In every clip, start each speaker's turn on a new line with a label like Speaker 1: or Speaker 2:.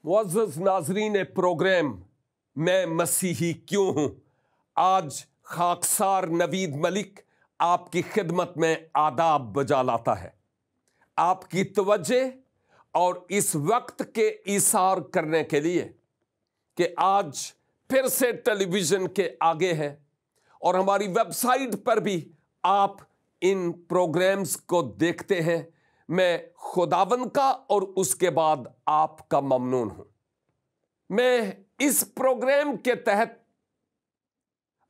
Speaker 1: معزز ناظرین پروگرام میں مسیحی کیوں ہوں، آج خاکسار نوید ملک آپ کی خدمت میں آداب بجا لاتا ہے۔ آپ کی توجہ اور اس وقت کے ایثار کرنے کے لیے کہ آج پھر سے ٹیلی ویژن کے آگے ہیں اور ہماری ویب سائٹ پر بھی آپ ان پروگرامز کو دیکھتے ہیں، میں خداوند کا اور اس کے بعد آپ کا ممنون ہوں۔ میں اس پروگرام کے تحت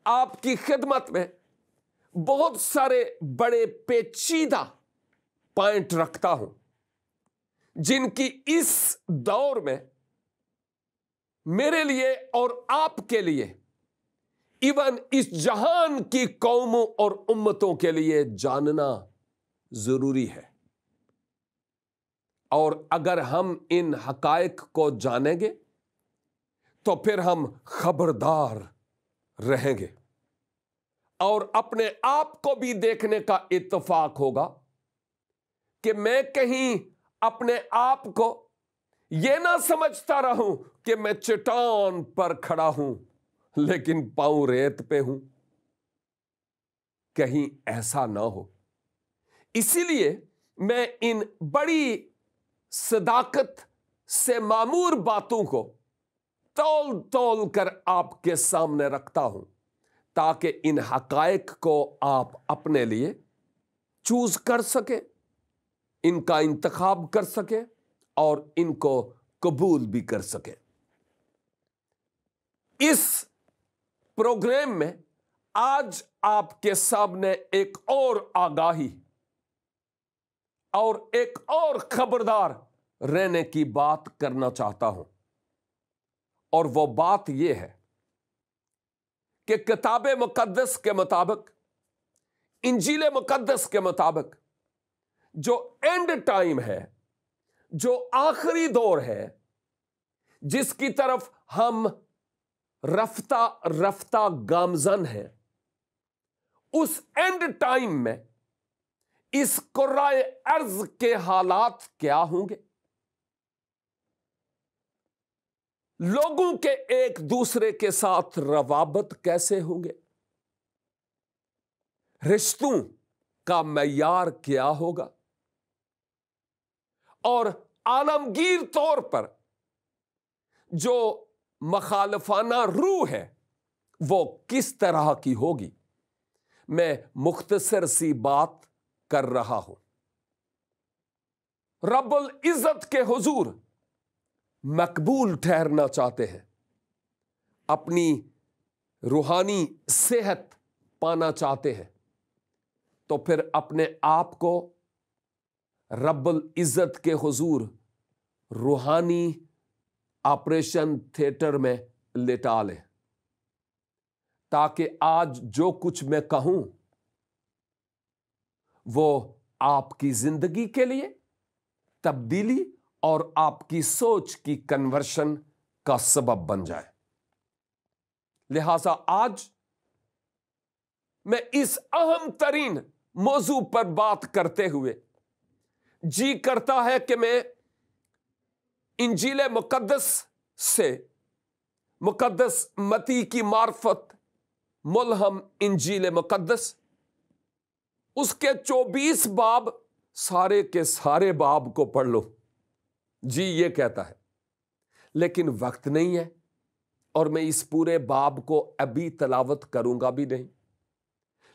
Speaker 1: آپ کی خدمت میں بہت سارے بڑے پیچیدہ پوائنٹ رکھتا ہوں جن کی اس دور میں میرے لیے اور آپ کے لیے، ایون اس جہان کی قوموں اور امتوں کے لیے جاننا ضروری ہے۔ اور اگر ہم ان حقائق کو جانیں گے تو پھر ہم خبردار رہیں گے اور اپنے آپ کو بھی دیکھنے کا اتفاق ہوگا کہ میں کہیں اپنے آپ کو یہ نہ سمجھتا رہوں کہ میں چٹان پر کھڑا ہوں لیکن پاؤں ریت پہ ہوں، کہیں ایسا نہ ہو۔ اسی لیے میں ان بڑی صداقت سے معمور باتوں کو تول تول کر آپ کے سامنے رکھتا ہوں تاکہ ان حقائق کو آپ اپنے لیے چوز کر سکیں، ان کا انتخاب کر سکیں اور ان کو قبول بھی کر سکیں۔ اس پروگرام میں آج آپ کے سامنے ایک اور آگاہی اور ایک اور خبردار رہنے کی بات کرنا چاہتا ہوں، اور وہ بات یہ ہے کہ کتاب مقدس کے مطابق، انجیل مقدس کے مطابق، جو اینڈ ٹائم ہے، جو آخری دور ہے، جس کی طرف ہم رفتہ رفتہ گامزن ہیں، اس اینڈ ٹائم میں اس کرۂ ارض کے حالات کیا ہوں گے؟ لوگوں کے ایک دوسرے کے ساتھ روابط کیسے ہوں گے؟ رشتوں کا معیار کیا ہوگا؟ اور عالمگیر طور پر جو مخالفانہ روح ہے وہ کس طرح کی ہوگی؟ میں مختصر سی بات کر رہا ہوں۔ رب العزت کے حضور مقبول ٹھہرنا چاہتے ہیں، اپنی روحانی صحت پانا چاہتے ہیں، تو پھر اپنے آپ کو رب العزت کے حضور روحانی آپریشن تھیٹر میں لٹا لیں، تاکہ آج جو کچھ میں کہوں وہ آپ کی زندگی کے لیے تبدیلی اور آپ کی سوچ کی کنورشن کا سبب بن جائے۔ لہذا آج میں اس اہم ترین موضوع پر بات کرتے ہوئے جی کرتا ہے کہ میں انجیل مقدس سے، مقدس متی کی معرفت ملہم انجیل مقدس، اس کے 24 باب، سارے کے سارے باب کو پڑھ لو، جی یہ کہتا ہے، لیکن وقت نہیں ہے اور میں اس پورے باب کو ابھی تلاوت کروں گا بھی نہیں،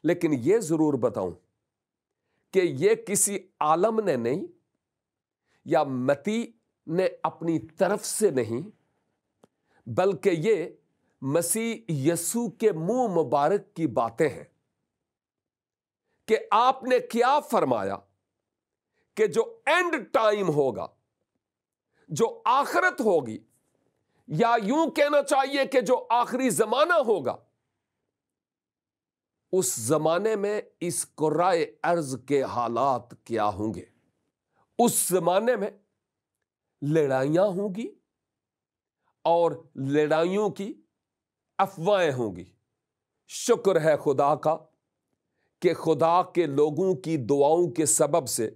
Speaker 1: لیکن یہ ضرور بتاؤں کہ یہ کسی عالم نے نہیں یا متی نے اپنی طرف سے نہیں، بلکہ یہ مسیح یسوع کے منہ مبارک کی باتیں ہیں کہ آپ نے کیا فرمایا کہ جو اینڈ ٹائم ہوگا، جو آخرت ہوگی، یا یوں کہنا چاہیے کہ جو آخری زمانہ ہوگا، اس زمانے میں اس کرۂ ارض کے حالات کیا ہوں گے۔ اس زمانے میں لڑائیاں ہوں گی اور لڑائیوں کی افواہیں ہوں گی۔ شکر ہے خدا کا کہ خدا کے لوگوں کی دعاؤں کے سبب سے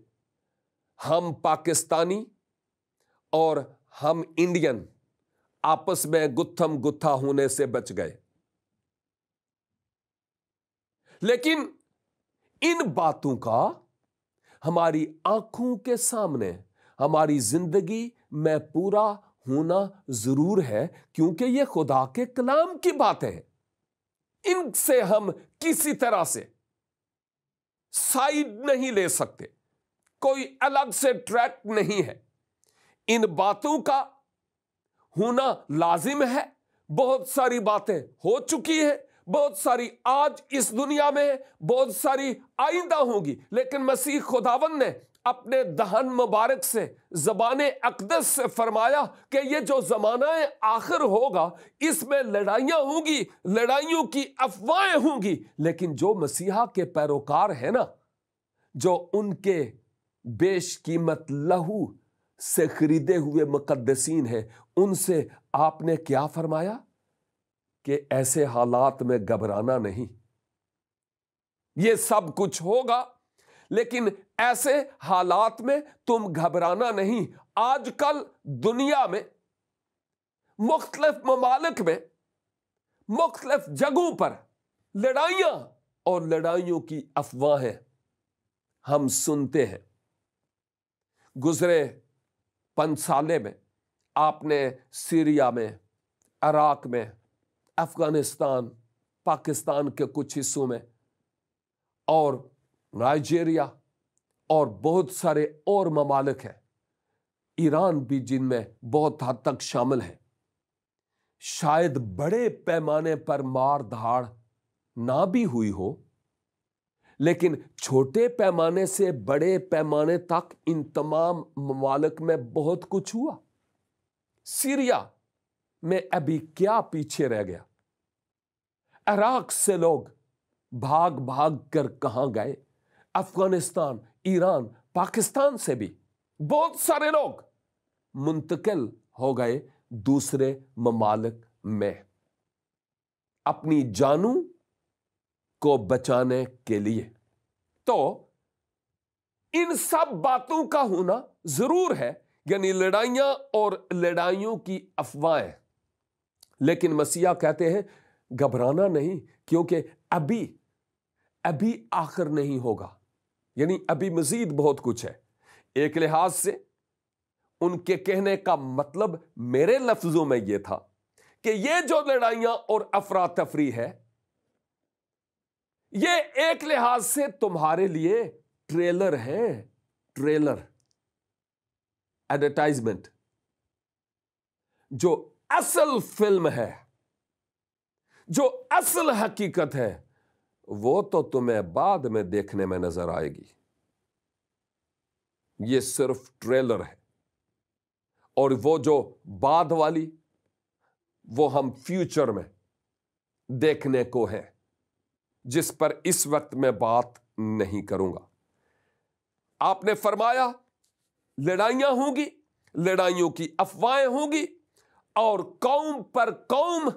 Speaker 1: ہم پاکستانی اور ہم انڈین आपस में गुत्थम गुत्था होने से बच गए। लेकिन इन बातों का हमारी आंखों के सामने हमारी जिंदगी में पूरा होना जरूर है, क्योंकि ये खुदा के कलाम की बातें हैं। इनसे हम किसी तरह से साइड नहीं ले सकते, कोई अलग से ट्रैक नहीं है। इन बातों का होना लाजिम है। बहुत सारी बातें हो चुकी हैं, बहुत सारी आज इस दुनिया में है, बहुत सारी आइंदा होगी, लेकिन मसीह खुदावन ने अपने दहन मुबारक से ज़बाने अक़दस से फरमाया कि ये जो ज़माना आखिर होगा इसमें लड़ाइयाँ होंगी, लड़ाइयों की अफवाहें होंगी, लेकिन जो मसीहा के पैरोकार हैं ना, जो उनके बेशकीमत लहू से खरीदे हुए मुकद्दसीन हैं, उनसे आपने क्या फरमाया कि ऐसे हालात में घबराना नहीं। ये सब कुछ होगा, लेकिन ऐसे हालात में तुम घबराना नहीं। आजकल दुनिया में मुख्तलिफ ममालिक में मुख्तलिफ जगहों पर लड़ाइयां और लड़ाइयों की अफवाहें हम सुनते हैं। गुजरे 5 साले में आपने सीरिया में, इराक में, अफगानिस्तान, पाकिस्तान के कुछ हिस्सों में और नाइजीरिया और बहुत सारे और ममालिक हैं, ईरान भी जिनमें बहुत हद तक शामिल है। शायद बड़े पैमाने पर मार धाड़ ना भी हुई हो, लेकिन छोटे पैमाने से बड़े पैमाने तक इन तमाम ममालिक में बहुत कुछ हुआ। सीरिया में अभी क्या पीछे रह गया? इराक से लोग भाग भाग कर कहां गए? अफगानिस्तान, ईरान, पाकिस्तान से भी बहुत सारे लोग मुंतकिल हो गए दूसरे ममालिक में अपनी जानों को बचाने के लिए। तो इन सब बातों का होना जरूर है, यानी लड़ाइयां और लड़ाइयों की अफवाहें। लेकिन मसीहा कहते हैं घबराना नहीं, क्योंकि अभी आखिर नहीं होगा, यानी अभी मजीद बहुत कुछ है। एक लिहाज से उनके कहने का मतलब मेरे लफ्जों में यह था कि ये जो लड़ाइयां और अफरा तफरी है, ये एक लिहाज से तुम्हारे लिए ट्रेलर है, ट्रेलर एडवर्टाइजमेंट। जो असल फिल्म है, जो असल हकीकत है, वो तो तुम्हें बाद में देखने में नजर आएगी। ये सिर्फ ट्रेलर है, और वो जो बाद वाली, वो हम फ्यूचर में देखने को है, जिस पर इस वक्त मैं बात नहीं करूंगा। आपने फरमाया लड़ाइयां होंगी, लड़ाइयों की अफवाहें होंगी, और कौम पर कौम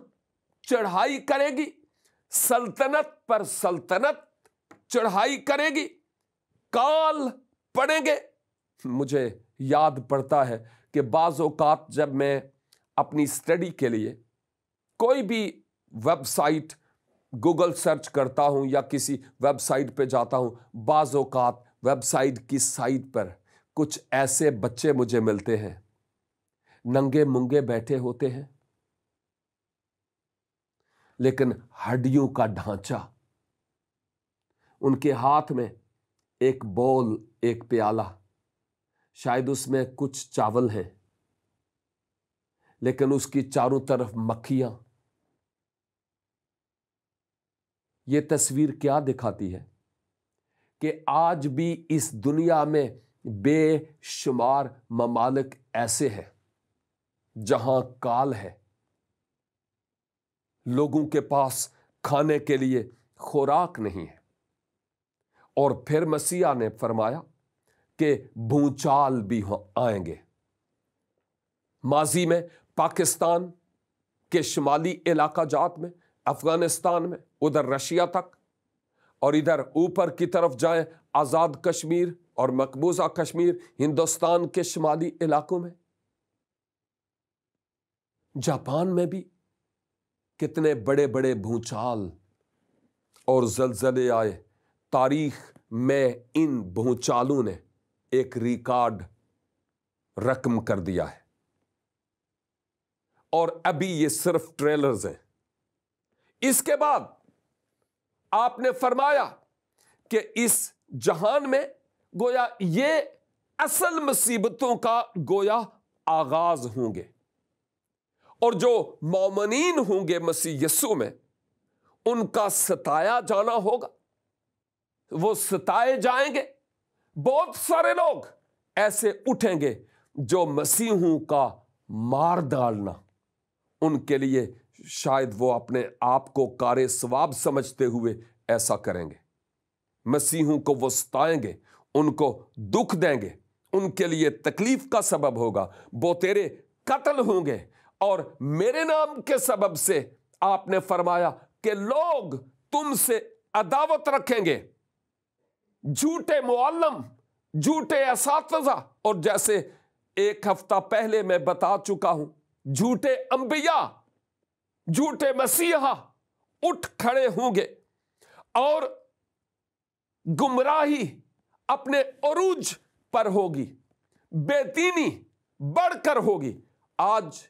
Speaker 1: चढ़ाई करेगी, सल्तनत पर सल्तनत चढ़ाई करेगी, काल पड़ेंगे। मुझे याद पड़ता है कि बाज़ औक़ात जब मैं अपनी स्टडी के लिए कोई भी वेबसाइट गूगल सर्च करता हूं या किसी वेबसाइट पे जाता हूं, बाज़ औक़ात वेबसाइट की साइट पर कुछ ऐसे बच्चे मुझे मिलते हैं, नंगे मुंगे बैठे होते हैं, लेकिन हड्डियों का ढांचा, उनके हाथ में एक बोल, एक प्याला, शायद उसमें कुछ चावल है, लेकिन उसकी चारों तरफ मक्खियां। यह तस्वीर क्या दिखाती है कि आज भी इस दुनिया में बेशुमार ममालिक ऐसे हैं जहां काल है, लोगों के पास खाने के लिए खुराक नहीं है। और फिर मसीहा ने फरमाया कि भूचाल भी आएंगे। माजी में पाकिस्तान के शुमाली इलाका जात में, अफगानिस्तान में, उधर रशिया तक, और इधर ऊपर की तरफ जाएं आज़ाद कश्मीर और मकबूजा कश्मीर, हिंदुस्तान के शुमाली इलाकों में जापान में भी कितने बड़े बड़े भूचाल और जलजले आए। तारीख में इन भूचालों ने एक रिकॉर्ड रकम कर दिया है, और अभी ये सिर्फ ट्रेलर्स हैं। इसके बाद आपने फरमाया कि इस जहान में गोया ये असल मुसीबतों का गोया आगाज होंगे, और जो मोमिनीन होंगे मसीह यीशु में, उनका सताया जाना होगा, वो सताए जाएंगे। बहुत सारे लोग ऐसे उठेंगे जो मसीहों का मार डालना उनके लिए शायद वो अपने आप को कारे सवाब समझते हुए ऐसा करेंगे। मसीहों को वो सताएंगे, उनको दुख देंगे, उनके लिए तकलीफ का सबब होगा। वो तेरे कत्ल होंगे, और मेरे नाम के सबब से आपने फरमाया कि लोग तुमसे अदावत रखेंगे। झूठे मुअल्लिम, झूठे असातिज़ा, और जैसे एक हफ्ता पहले मैं बता चुका हूं, झूठे अंबिया, झूठे मसीहा उठ खड़े होंगे, और गुमराही अपने अरूज पर होगी, बेदीनी बढ़कर होगी। आज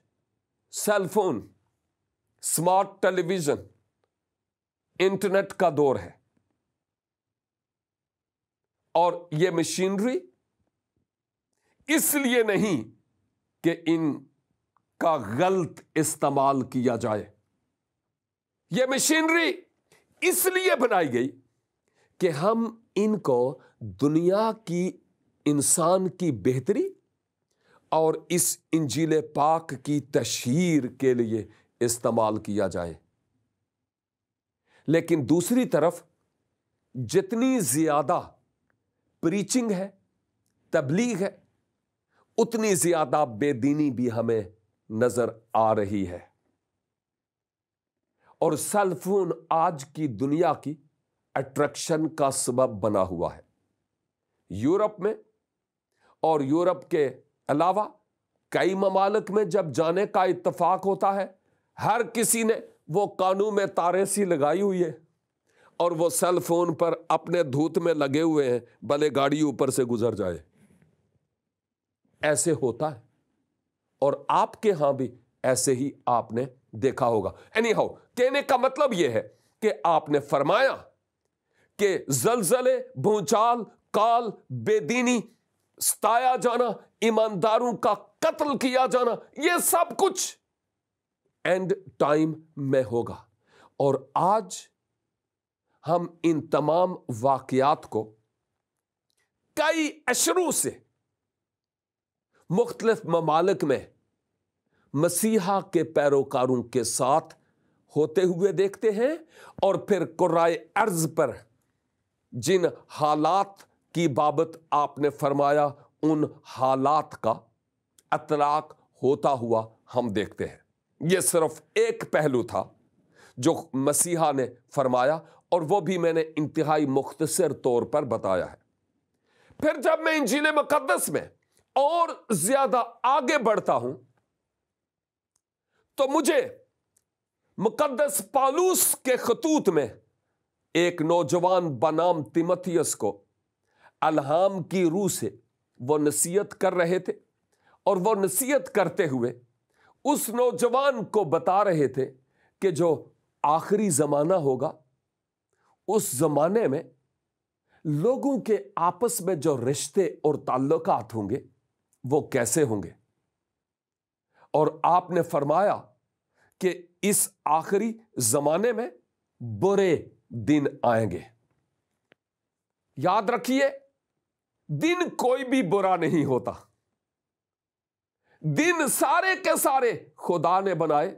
Speaker 1: सेलफोन, स्मार्ट टेलीविजन, इंटरनेट का दौर है, और यह मशीनरी इसलिए नहीं कि इनका गलत इस्तेमाल किया जाए। यह मशीनरी इसलिए बनाई गई कि हम इनको दुनिया की, इंसान की बेहतरी और इस इंजील पाक की तशहीर के लिए इस्तेमाल किया जाए। लेकिन दूसरी तरफ जितनी ज्यादा प्रीचिंग है, तबलीग है, उतनी ज्यादा बेदीनी भी हमें नजर आ रही है। और सेलफोन आज की दुनिया की अट्रैक्शन का सबब बना हुआ है। यूरोप में और यूरोप के अलावा कई ममालिक में जब जाने का इत्तफाक होता है, हर किसी ने वो कानों में तारे सी लगाई हुई है, और वो सेल फोन पर अपने धूत में लगे हुए हैं, भले गाड़ी ऊपर से गुजर जाए। ऐसे होता है, और आपके यहां भी ऐसे ही आपने देखा होगा। एनीहाउ, कहने का मतलब यह है कि आपने फरमाया कि जलजले, भूचाल, काल, बेदीनी, सताया जाना, ईमानदारों का कत्ल किया जाना, यह सब कुछ एंड टाइम में होगा। और आज हम इन तमाम वाकयात को कई अशरों से मुख्तलिफ ममालिक में मसीहा के पैरोकारों के साथ होते हुए देखते हैं, और फिर कुर्राए अर्ज पर जिन हालात की बाबत आपने फरमाया, उन हालात का अतलाक होता हुआ हम देखते हैं। यह सिर्फ एक पहलू था जो मसीहा ने फरमाया, और वो भी मैंने इंतहाई मुख्तसर तौर पर बताया है। फिर जब मैं इंजील मुकद्दस में और ज्यादा आगे बढ़ता हूं, तो मुझे मुकद्दस पौलुस के खतूत में एक नौजवान बनाम तीमुथियुस को अल्हाम की रूह से वो नसीहत कर रहे थे, और वो नसीहत करते हुए उस नौजवान को बता रहे थे कि जो आखिरी जमाना होगा, उस जमाने में लोगों के आपस में जो रिश्ते और ताल्लुकात होंगे वो कैसे होंगे। और आपने फरमाया कि इस आखिरी जमाने में बुरे दिन आएंगे। याद रखिए, दिन कोई भी बुरा नहीं होता। दिन सारे के सारे खुदा ने बनाए,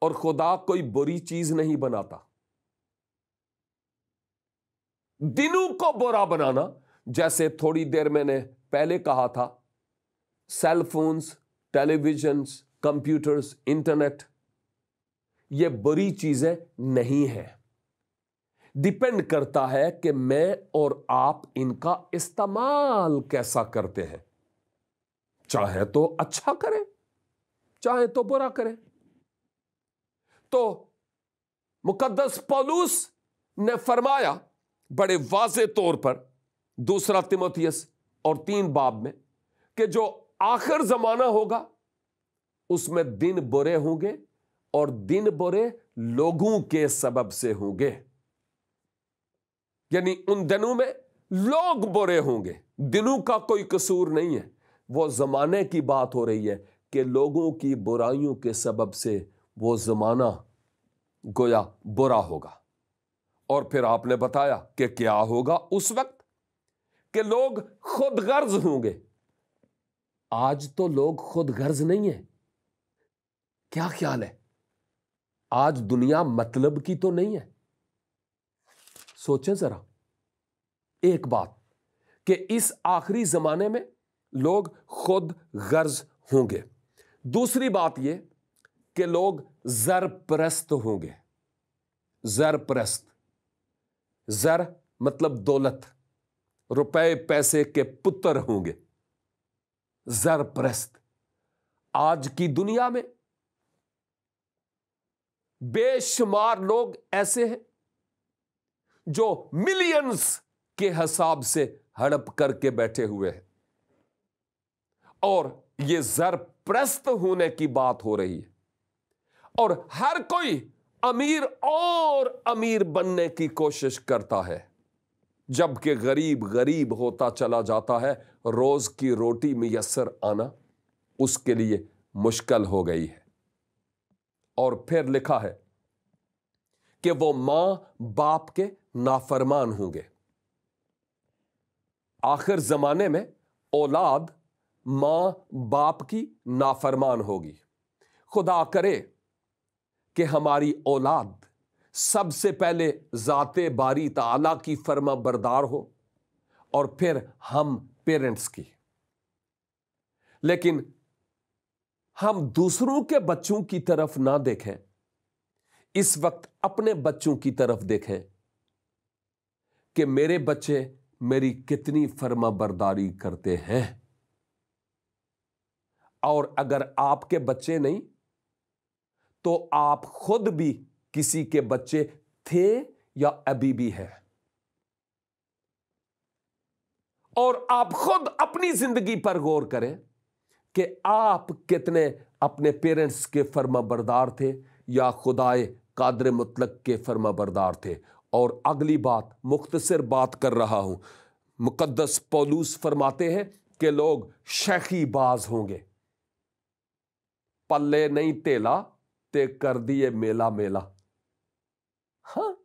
Speaker 1: और खुदा कोई बुरी चीज नहीं बनाता। दिनों को बुरा बनाना, जैसे थोड़ी देर मैंने पहले कहा था, cell phones, televisions, computers, internet, ये बुरी चीजें नहीं है। डिपेंड करता है कि मैं और आप इनका इस्तेमाल कैसा करते हैं। चाहे तो अच्छा करें, चाहे तो बुरा करें। تو मुकद्दस पौलुस ने फरमाया बड़े वाज़े तौर पर 2 तिमोथियस और 3 बाब में कि जो आखिर जमाना होगा उसमें दिन बुरे होंगे और दिन बुरे लोगों के सबब से होंगे। यानी उन दिनों में लोग बुरे होंगे, दिनों का कोई कसूर नहीं है, वो जमाने की बात हो रही है कि लोगों की बुराइयों के सबब से वो जमाना गोया बुरा होगा। और फिर आपने बताया कि क्या होगा उस वक्त, कि लोग खुद गर्ज होंगे। आज तो लोग खुद गर्ज नहीं है। क्या ख्याल है? आज दुनिया मतलब की तो नहीं है। सोचें जरा एक बात, कि इस आखिरी जमाने में लोग खुद गर्ज होंगे। दूसरी बात यह कि लोग ज़रपरस्त होंगे। ज़रपरस्त, ज़र मतलब दौलत, रुपए पैसे के पुत्र होंगे। ज़रपरस्त। आज की दुनिया में बेशुमार लोग ऐसे हैं जो मिलियंस के हिसाब से हड़प करके बैठे हुए हैं, और ये ज़रपरस्त होने की बात हो रही है। और हर कोई अमीर और अमीर बनने की कोशिश करता है, जबकि गरीब गरीब होता चला जाता है। रोज की रोटी मुयस्सर आना उसके लिए मुश्किल हो गई है। और फिर लिखा है कि वो मां बाप के नाफरमान होंगे। आखिर जमाने में औलाद मां बाप की नाफरमान होगी। खुदा करे कि हमारी औलाद सबसे पहले ज़ाते बारी ताला की फर्मा बरदार हो और फिर हम पेरेंट्स की। लेकिन हम दूसरों के बच्चों की तरफ ना देखें, इस वक्त अपने बच्चों की तरफ देखें कि मेरे बच्चे मेरी कितनी फर्मा बरदारी करते हैं। और अगर आपके बच्चे नहीं तो आप खुद भी किसी के बच्चे थे या अभी भी हैं, और आप खुद अपनी जिंदगी पर गौर करें कि आप कितने अपने पेरेंट्स के फर्मा बरदार थे या खुदाए कादर मुतलक के फर्मा बरदार थे। और अगली बात, मुख्तसर बात कर रहा हूं, मुकद्दस पौलुस फरमाते हैं कि लोग शकीबाज होंगे। पल्ले नहीं तेला ते कर दिए मेला मेला। हाँ,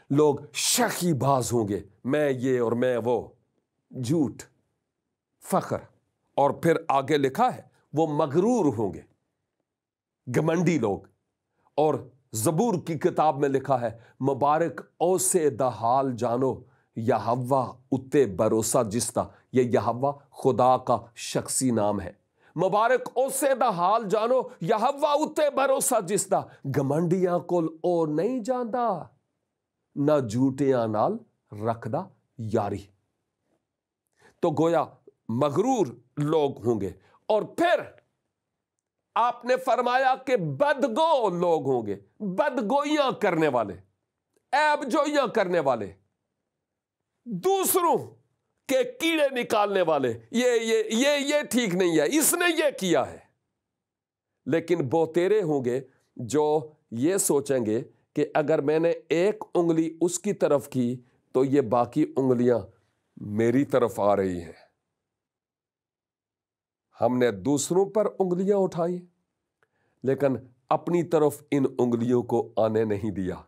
Speaker 1: लोग शकीबाज होंगे, मैं ये और मैं वो, झूठ, फख्र। और फिर आगे लिखा है वो मगरूर होंगे, घमंडी लोग। और ज़बूर की किताब में लिखा है, मुबारक औसे दा हाल जानो यहोवा उत्ते भरोसा जिसदा। ये यहोवा खुदा का शख्सी नाम है। मुबारक औसे दा हाल जानो यहोवा उत्ते भरोसा जिसदा। घमंडियां कोल ओ नहीं जांदा, ना झूठियां नाल रखदा यारी। तो गोया मगरूर लोग होंगे। और फिर आपने फरमाया कि बदगो लोग होंगे, बदगोइयां करने वाले, ऐबजोइयां करने वाले, दूसरों के कीड़े निकालने वाले। ये ठीक नहीं है, इसने ये किया है। लेकिन बहुतेरे होंगे जो ये सोचेंगे कि अगर मैंने एक उंगली उसकी तरफ की तो ये बाकी उंगलियां मेरी तरफ आ रही हैं। हमने दूसरों पर उंगलियां उठाई लेकिन अपनी तरफ इन उंगलियों को आने नहीं दिया।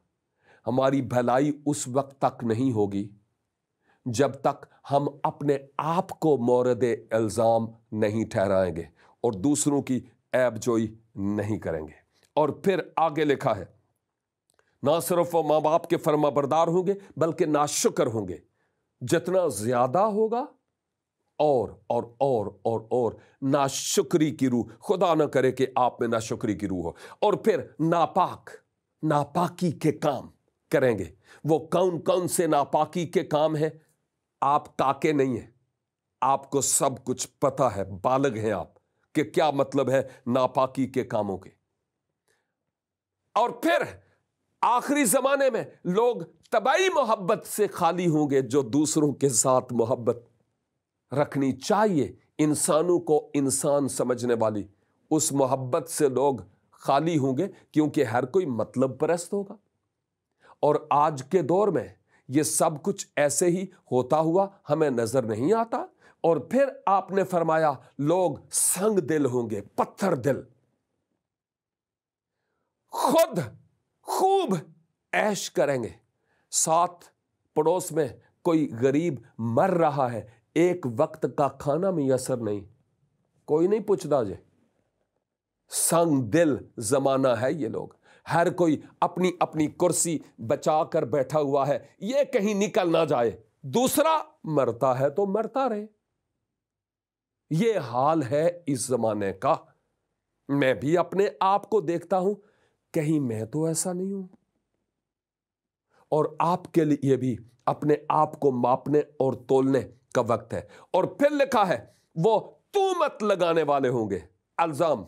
Speaker 1: हमारी भलाई उस वक्त तक नहीं होगी जब तक हम अपने आप को मौरद इल्जाम नहीं ठहराएंगे और दूसरों की ऐबजोई नहीं करेंगे। और फिर आगे लिखा है, ना सिर्फ वो माँ बाप के फर्मा बरदार होंगे बल्कि नाशुक्र होंगे। जितना ज्यादा होगा और नाशुक्री की रूह, खुदा ना करे कि आप में नाशुक्री की रूह हो। और फिर नापाकी के काम करेंगे। वो कौन कौन से नापाकी के काम है? आप काके नहीं हैं, आपको सब कुछ पता है, बालिग हैं आप कि क्या मतलब है नापाकी के कामों के। اور پھر آخری زمانے میں لوگ طبعی محبت سے خالی ہوں گے، جو دوسروں کے ساتھ محبت رکھنی چاہیے، انسانوں کو انسان سمجھنے والی اس محبت سے لوگ خالی ہوں گے، کیونکہ ہر کوئی مطلب پرست ہوگا۔ اور آج کے دور میں یہ سب کچھ ایسے ہی ہوتا ہوا ہمیں نظر نہیں آتا۔ اور پھر آپ نے فرمایا لوگ سنگ دل ہوں گے، پتھر دل، خود خوب عیش کریں گے، ساتھ پڑوس میں کوئی غریب مر رہا ہے، ایک وقت کا کھانا میسر نہیں، کوئی نہیں پوچھتا جے۔ سنگ دل زمانہ ہے یہ لوگ، ہر کوئی اپنی اپنی کرسی بچا کر بیٹھا ہوا ہے، یہ کہیں نکل نہ جائے، دوسرا مرتا ہے تو مرتا رہے۔ یہ حال ہے اس زمانے کا۔ میں بھی اپنے آپ کو دیکھتا ہوں، کہیں میں تو ایسا نہیں ہوں۔ اور آپ کے لیے بھی اپنے آپ کو ماپنے اور تولنے کا وقت ہے۔ اور پھر لکھا ہے وہ تہمت لگانے والے ہوں گے، الزام،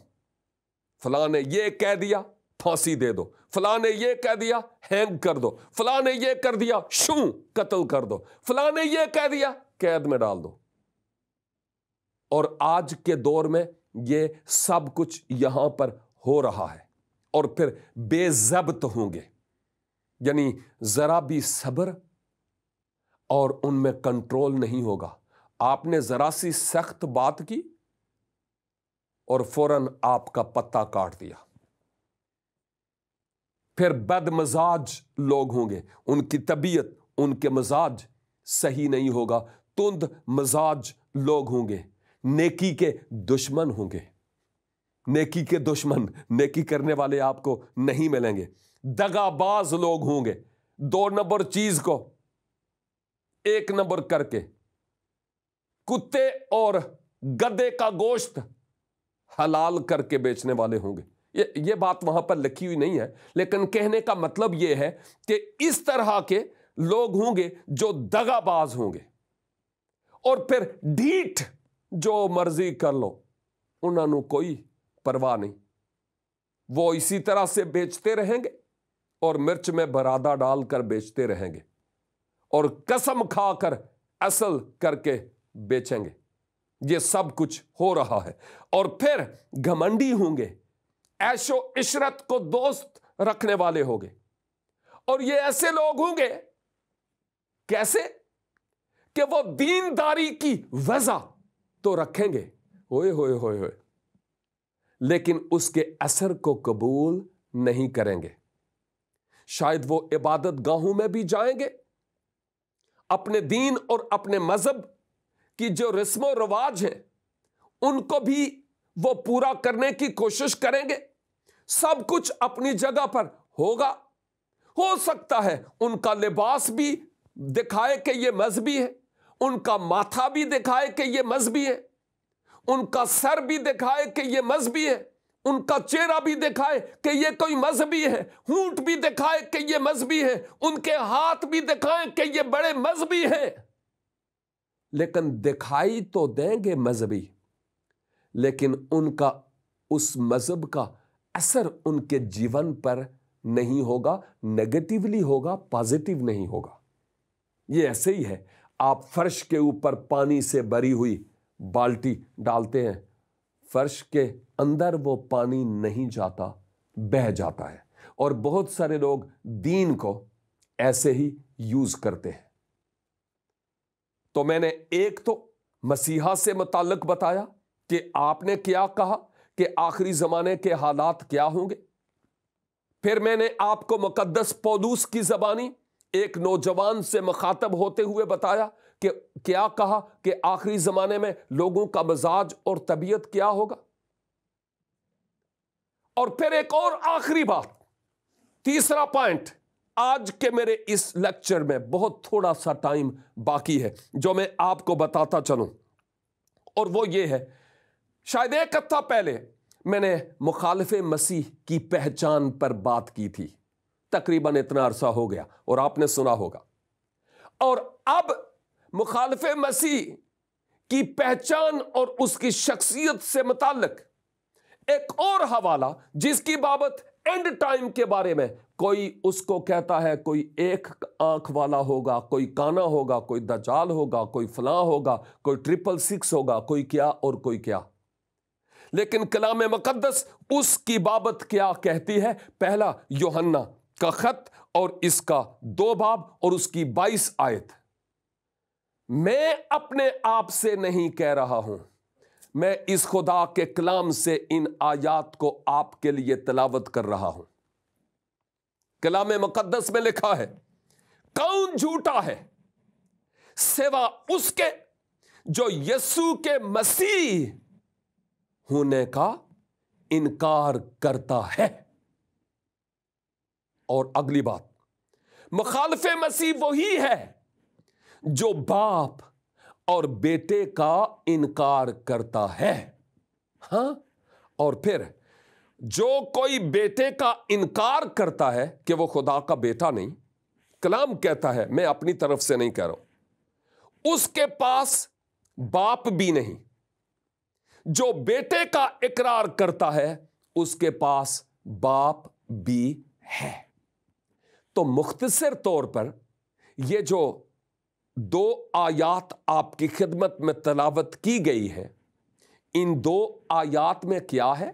Speaker 1: فلاں نے یہ کہہ دیا پھانسی دے دو، فلاں نے یہ کہہ دیا ہینگ کر دو، فلاں نے یہ کر دیا قتل کر دو، فلاں نے یہ کہہ دیا قید میں ڈال دو۔ اور آج کے دور میں یہ سب کچھ یہاں پر ہو رہا ہے۔ اور پھر بے ضبط ہوں گے، یعنی ذرا بھی صبر اور ان میں کنٹرول نہیں ہوگا۔ آپ نے ذرا سی سخت بات کی اور فوراً آپ کا پتہ کاٹ دیا۔ پھر بد مزاج لوگ ہوں گے، ان کی طبیعت، ان کے مزاج صحیح نہیں ہوگا، تند مزاج لوگ ہوں گے، نیکی کے دشمن ہوں گے۔ نیکی کے دشمن، نیکی کرنے والے آپ کو نہیں ملیں گے۔ دغا باز لوگ ہوں گے، 2 نمبر چیز کو 1 نمبر کر کے، کتے اور گدے کا گوشت حلال کر کے بیچنے والے ہوں گے۔ یہ بات وہاں پر لکھی ہوئی نہیں ہے، لیکن کہنے کا مطلب یہ ہے کہ اس طرح کے لوگ ہوں گے جو دغا باز ہوں گے۔ اور پھر ڈھیٹ، جو مرضی کر لو، انہوں نے کوئی پرواہ نہیں، وہ اسی طرح سے بیچتے رہیں گے اور مرچ میں برادہ ڈال کر بیچتے رہیں گے اور قسم کھا کر اصل کر کے بیچیں گے۔ یہ سب کچھ ہو رہا ہے۔ اور پھر گھمنڈی ہوں گے، عیش و عشرت کو دوست رکھنے والے ہوں گے۔ اور یہ ایسے لوگ ہوں گے، کیسے کہ وہ دینداری کی وضع تو رکھیں گے، ہوئے ہوئے ہوئے ہوئے، لیکن اس کے اثر کو قبول نہیں کریں گے۔ شاید وہ عبادت گاہوں میں بھی جائیں گے، اپنے دین اور اپنے مذہب کی جو رسم و رواج ہیں ان کو بھی وہ پورا کرنے کی کوشش کریں گے۔ سب کچھ اپنی جگہ پر ہوگا۔ ہو سکتا ہے ان کا لباس بھی دکھائے کہ یہ مذہبی ہے، ان کا ماتھا بھی دکھائے کہ یہ مذہبی ہے، ان کا سر بھی دکھائے کہ یہ مذہبی ہے، ان کا چہرہ بھی دکھائے کہ یہ کوئی مذہبی ہے، ہونٹ بھی دکھائے کہ یہ مذہبی ہے، ان کے ہاتھ بھی دکھائیں کہ یہ بڑے مذہبی ہیں، لیکن دکھائی تو دیں گے مذہبی، لیکن ان کا اس مذہب کا اثر ان کے جیون پر نہیں ہوگا، نیگیٹیولی ہوگا، پازیٹیو نہیں ہوگا۔ یہ ایسے ہی ہے، آپ فرش کے اوپر پانی سے بھری ہوئی بالٹی ڈالتے ہیں، فرش کے اندر وہ پانی نہیں جاتا، بہہ جاتا ہے۔ اور بہت سارے لوگ دین کو ایسے ہی یوز کرتے ہیں۔ تو میں نے ایک تو مسیحا سے متعلق بتایا کہ آپ نے کیا کہا کہ آخری زمانے کے حالات کیا ہوں گے۔ پھر میں نے آپ کو مقدس پولوس کی زبانی ایک نوجوان سے مخاطب ہوتے ہوئے بتایا کہ کیا کہا کہ آخری زمانے میں لوگوں کا مزاج اور طبیعت کیا ہوگا۔ اور پھر ایک اور آخری بات، تیسرا پوائنٹ، آج کے میرے اس لیکچر میں بہت تھوڑا سا ٹائم باقی ہے جو میں آپ کو بتاتا چلوں، اور وہ یہ ہے، شاید ایک ہفتہ پہلے میں نے مخالف مسیح کی پہچان پر بات کی تھی، تقریباً اتنا عرصہ ہو گیا اور آپ نے سنا ہوگا۔ اور اب مخالف مسیح کی پہچان اور اس کی شخصیت سے متعلق ایک اور حوالہ جس کی بابت اینڈ ٹائم کے بارے میں کوئی اس کو کہتا ہے کوئی ایک آنکھ والا ہوگا، کوئی کانا ہوگا، کوئی دجال ہوگا، کوئی فلاں ہوگا، کوئی 666 ہوگا، کوئی کیا اور کوئی کیا۔ لیکن کلام مقدس اس کی بابت کیا کہتی ہے؟ پہلا یوحنا کا خط اور اس کا 2 باب اور اس کی 22 آیت، میں اپنے آپ سے نہیں کہہ رہا ہوں، میں اس خدا کے کلام سے ان آیات کو آپ کے لیے تلاوت کر رہا ہوں۔ کلام مقدس میں لکھا ہے، کون جھوٹا ہے سوا اس کے جو یسوع کے مسیح ہونے کا انکار کرتا ہے۔ اور اگلی بات، مخالف مسیح وہی ہے جو باپ اور بیٹے کا انکار کرتا ہے۔ ہاں، اور پھر جو کوئی بیٹے کا انکار کرتا ہے کہ وہ خدا کا بیٹا نہیں، کلام کہتا ہے، میں اپنی طرف سے نہیں کہہ رہا ہوں، اس کے پاس باپ بھی نہیں۔ جو بیٹے کا اقرار کرتا ہے اس کے پاس باپ بھی ہے۔ تو مختصر طور پر یہ جو 2 آیات آپ کی خدمت میں تلاوت کی گئی ہے، ان 2 آیات میں کیا ہے؟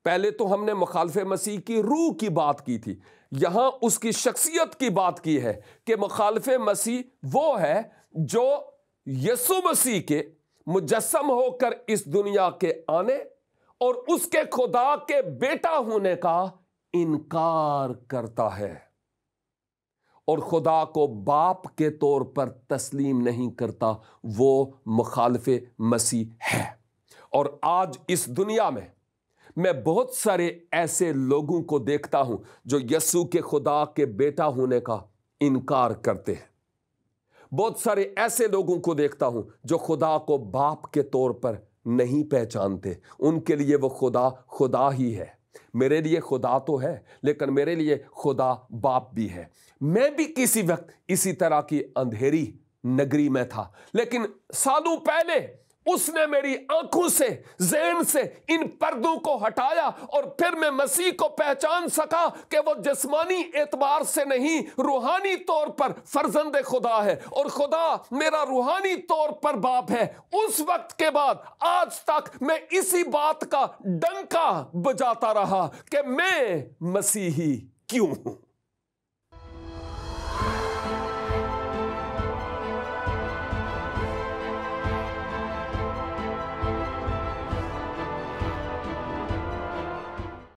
Speaker 1: پہلے تو ہم نے مخالف مسیح کی روح کی بات کی تھی، یہاں اس کی شخصیت کی بات کی ہے کہ مخالف مسیح وہ ہے جو یسوع مسیح کے مجسم ہو کر اس دنیا کے آنے اور اس کے خدا کے بیٹا ہونے کا انکار کرتا ہے اور خدا کو باپ کے طور پر تسلیم نہیں کرتا، وہ مخالف مسیح ہے۔ اور آج اس دنیا میں بہت سارے ایسے لوگوں کو دیکھتا ہوں جو یسوع کے خدا کے بیٹا ہونے کا انکار کرتے ہیں۔ بہت سارے ایسے لوگوں کو دیکھتا ہوں جو خدا کو باپ کے طور پر نہیں پہچانتے، ان کے لیے وہ خدا خدا ہی ہے۔ میرے لیے خدا تو ہے لیکن میرے لیے خدا باپ بھی ہے۔ میں بھی کسی وقت اسی طرح کی اندھیری نگری میں تھا، لیکن سالوں پہلے اس نے میری آنکھوں سے، ذہن سے ان پردوں کو ہٹایا اور پھر میں مسیح کو پہچان سکا کہ وہ جسمانی اعتبار سے نہیں، روحانی طور پر فرزند خدا ہے اور خدا میرا روحانی طور پر باپ ہے۔ اس وقت کے بعد آج تک میں اسی بات کا ڈنکا بجاتا رہا کہ میں مسیحی کیوں ہوں۔